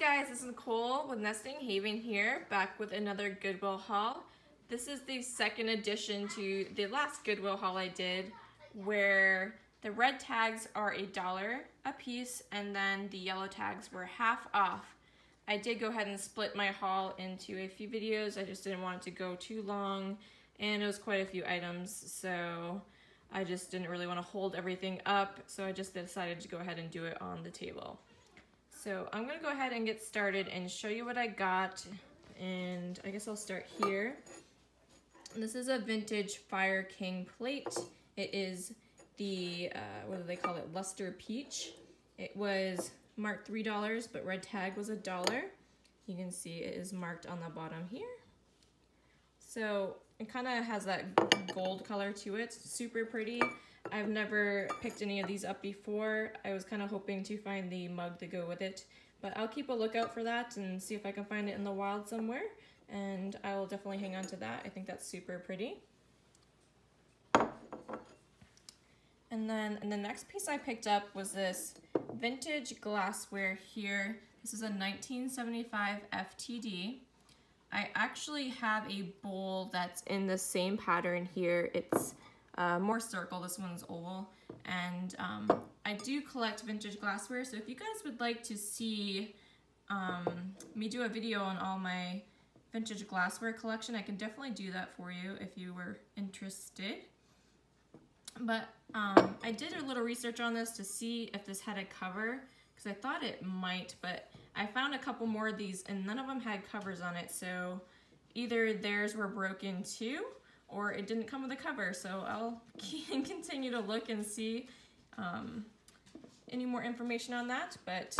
guys, this is Nicole with Nesting Haven here, back with another Goodwill haul. This is the second addition to the last Goodwill haul I did, where the red tags are $1 a piece and then the yellow tags were half off. I did go ahead and split my haul into a few videos. I just didn't want it to go too long, and it was quite a few items, so I just didn't really want to hold everything up, so I just decided to go ahead and do it on the table. So I'm gonna go ahead and get started and show you what I got, and I guess I'll start here. This is a vintage Fire King plate. It is the, what do they call it, Luster Peach. It was marked $3, but red tag was $1. You can see it is marked on the bottom here. So it kind of has that gold color to it, super pretty. I've never picked any of these up before. I was kind of hoping to find the mug to go with it, but I'll keep a lookout for that and see if I can find it in the wild somewhere, and I will definitely hang on to that. I think that's super pretty. And then the next piece I picked up was this vintage glassware here. This is a 1975 FTD. I actually have a bowl that's in the same pattern here. It's more circle, this one's oval, and I do collect vintage glassware, so if you guys would like to see me do a video on all my vintage glassware collection, I can definitely do that for you if you were interested. But I did a little research on this to see if this had a cover, because I thought it might, but I found a couple more of these and none of them had covers on it, so either theirs were broken too, or it didn't come with a cover, so I'll continue to look and see any more information on that, but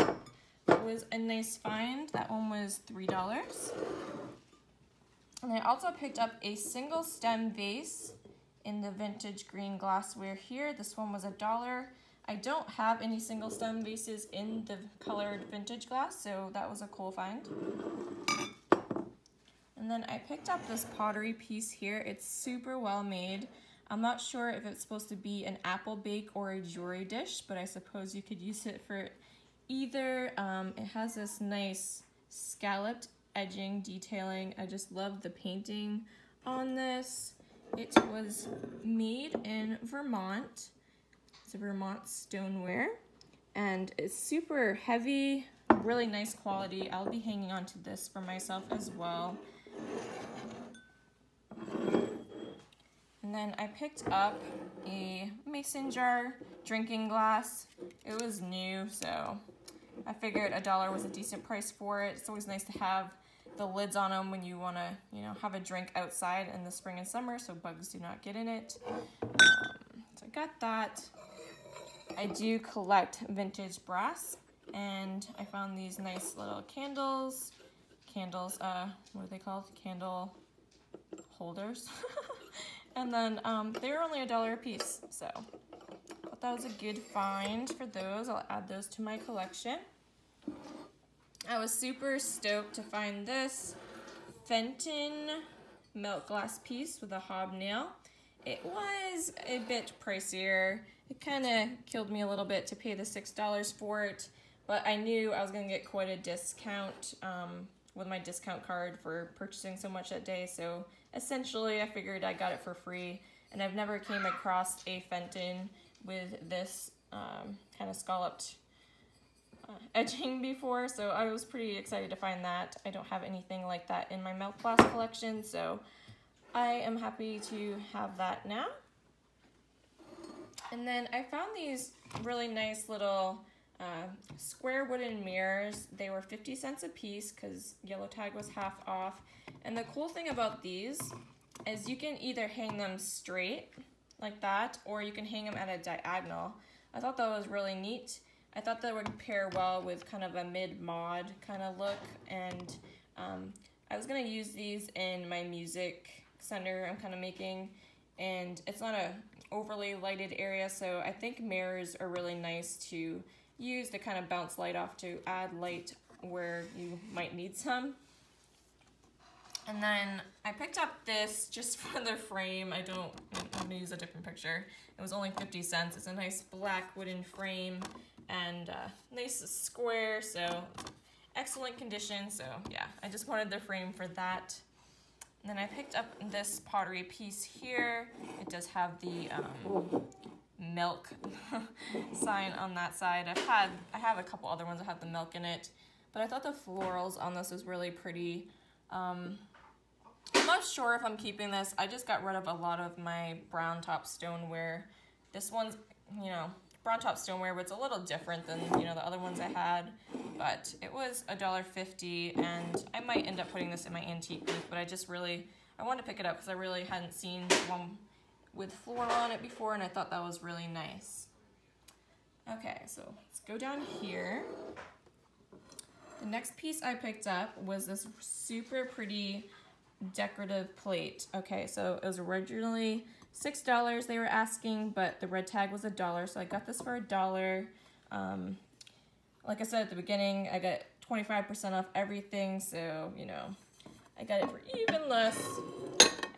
it was a nice find. That one was $3. And I also picked up a single stem vase in the vintage green glassware here. This one was $1. I don't have any single stem vases in the colored vintage glass, so that was a cool find. And then I picked up this pottery piece here. It's super well made. I'm not sure if it's supposed to be an apple bake or a jewelry dish, but I suppose you could use it for either. It has this nice scalloped edging detailing. I just love the painting on this. It was made in Vermont. It's a Vermont stoneware, and it's super heavy, really nice quality. I'll be hanging on to this for myself as well. And then I picked up a mason jar drinking glass. It was new, so I figured $1 was a decent price for it. It's always nice to have the lids on them when you want to, have a drink outside in the spring and summer so bugs do not get in it. So I got that. I do collect vintage brass, and I found these nice little candles, what are they called? Candle holders. And then they were only $1 a piece, so I thought that was a good find for those. I'll add those to my collection. I was super stoked to find this Fenton milk glass piece with a hobnail. It was a bit pricier. It kind of killed me a little bit to pay the $6 for it, but I knew I was going to get quite a discount with my discount card for purchasing so much that day, so essentially I figured I got it for free, and I've never came across a Fenton with this kind of scalloped edging before, so I was pretty excited to find that. I don't have anything like that in my milk glass collection, so I am happy to have that now. And then I found these really nice little square wooden mirrors. They were 50 cents a piece because yellow tag was half off. And the cool thing about these is you can either hang them straight like that, or you can hang them at a diagonal. I thought that was really neat. I thought that would pair well with kind of a mid-mod kind of look, and I was going to use these in my music center I'm kind of making, and it's not a overly lighted area, so I think mirrors are really nice to use to kind of bounce light off to add light where you might need some. And then I picked up this just for the frame. I'm gonna use a different picture. It was only 50 cents. It's a nice black wooden frame and nice square, so excellent condition, so yeah, I just wanted the frame for that. And then I picked up this pottery piece here. It does have the milk sign on that side. I have a couple other ones that have the milk in it, but I thought the florals on this was really pretty. I'm not sure if I'm keeping this. I just got rid of a lot of my brown top stoneware. This one's, you know, brown top stoneware, but it's a little different than, you know, the other ones I had. But it was $1.50, and I might end up putting this in my antique booth, but I wanted to pick it up because I really hadn't seen one with floral on it before, and I thought that was really nice. Okay, so let's go down here. The next piece I picked up was this super pretty decorative plate. Okay, so it was originally $6 they were asking, but the red tag was $1, so I got this for $1. Like I said at the beginning, I got 25% off everything, so, you know, I got it for even less.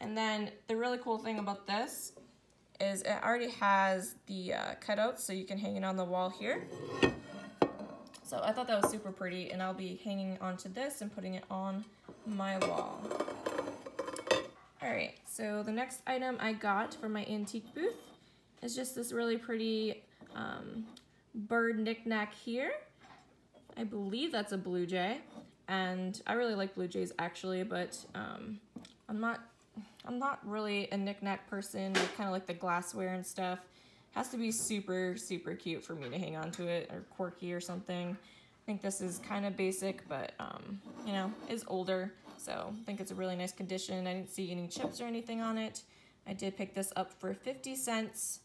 And then the really cool thing about this is it already has the cutouts, so you can hang it on the wall here. So I thought that was super pretty, and I'll be hanging onto this and putting it on my wall. Alright, so the next item I got for my antique booth is just this really pretty bird knick-knack here. I believe that's a blue jay, and I really like blue jays actually, but I'm not really a knick-knack person. I kind of like the glassware and stuff. Has to be super, super cute for me to hang on to it, or quirky or something. I think this is kind of basic, but, you know, is older, so I think it's a really nice condition. I didn't see any chips or anything on it. I did pick this up for 50 cents.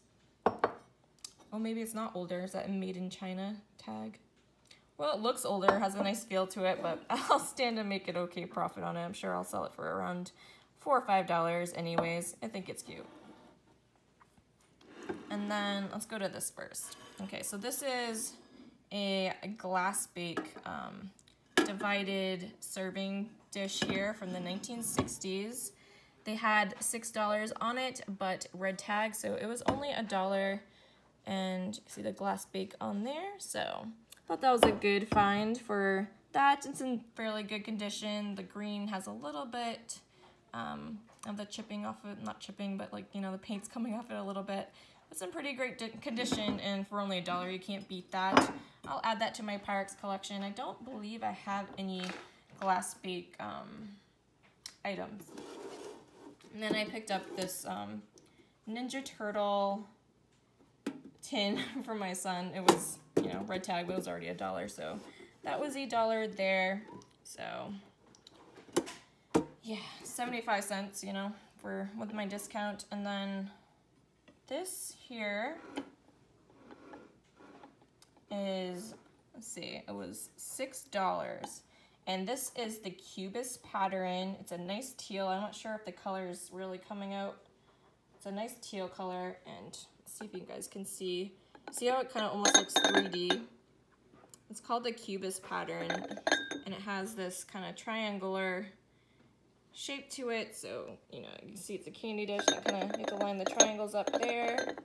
Oh, maybe it's not older. Is that a made in China tag? Well, it looks older, has a nice feel to it, but I'll stand to make it okay profit on it. I'm sure I'll sell it for around $4 or $5 anyways. I think it's cute. And then let's go to this first. Okay, so this is a glass bake divided serving dish here from the 1960s. They had $6 on it, but red tag, so it was only $1. And you see the glass bake on there, so I thought that was a good find for that. It's in fairly good condition. The green has a little bit of the chipping off of it, not chipping, but like, you know, the paint's coming off it a little bit. It's in pretty great condition, and for only $1, you can't beat that. I'll add that to my Pyrex collection. I don't believe I have any glass bake items. And then I picked up this Ninja Turtle tin for my son. It was, you know, red tag, but it was already $1, so that was $1 there. So yeah, 75 cents, you know, with my discount. And then this here is, let's see, it was $6. And this is the Cubist pattern. It's a nice teal. I'm not sure if the color is really coming out. It's a nice teal color, and let's see if you guys can see. See how it kind of almost looks 3D? It's called the Cubist pattern, and it has this kind of triangular shape to it. So, you know, you can see it's a candy dish. You have to line the triangles up there.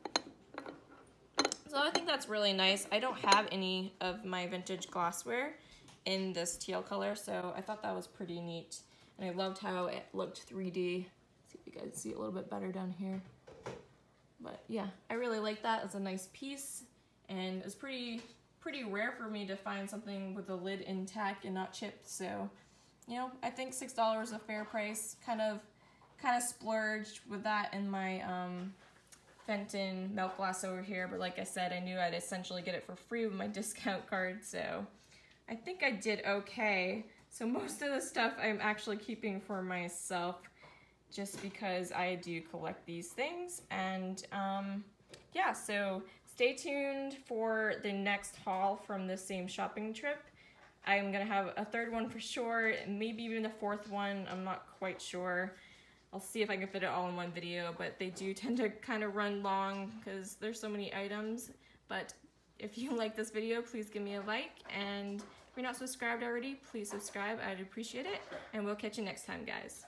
So I think that's really nice. I don't have any of my vintage glassware in this teal color, so I thought that was pretty neat. And I loved how it looked 3D. See if you guys see it a little bit better down here. But yeah, I really like that. It's a nice piece, and it's pretty rare for me to find something with the lid intact and not chipped. So, you know, I think $6 is a fair price. Kind of splurged with that in my Fenton milk glass over here, but like I said, I knew I'd essentially get it for free with my discount card, so I think I did okay. So most of the stuff I'm actually keeping for myself, just because I do collect these things. And yeah, so stay tuned for the next haul from the same shopping trip. I'm gonna have a third one for sure, maybe even a fourth one, I'm not quite sure. I'll see if I can fit it all in one video, but they do tend to kind of run long because there's so many items. But if you like this video, please give me a like, and if you're not subscribed already, please subscribe. I'd appreciate it, and we'll catch you next time, guys.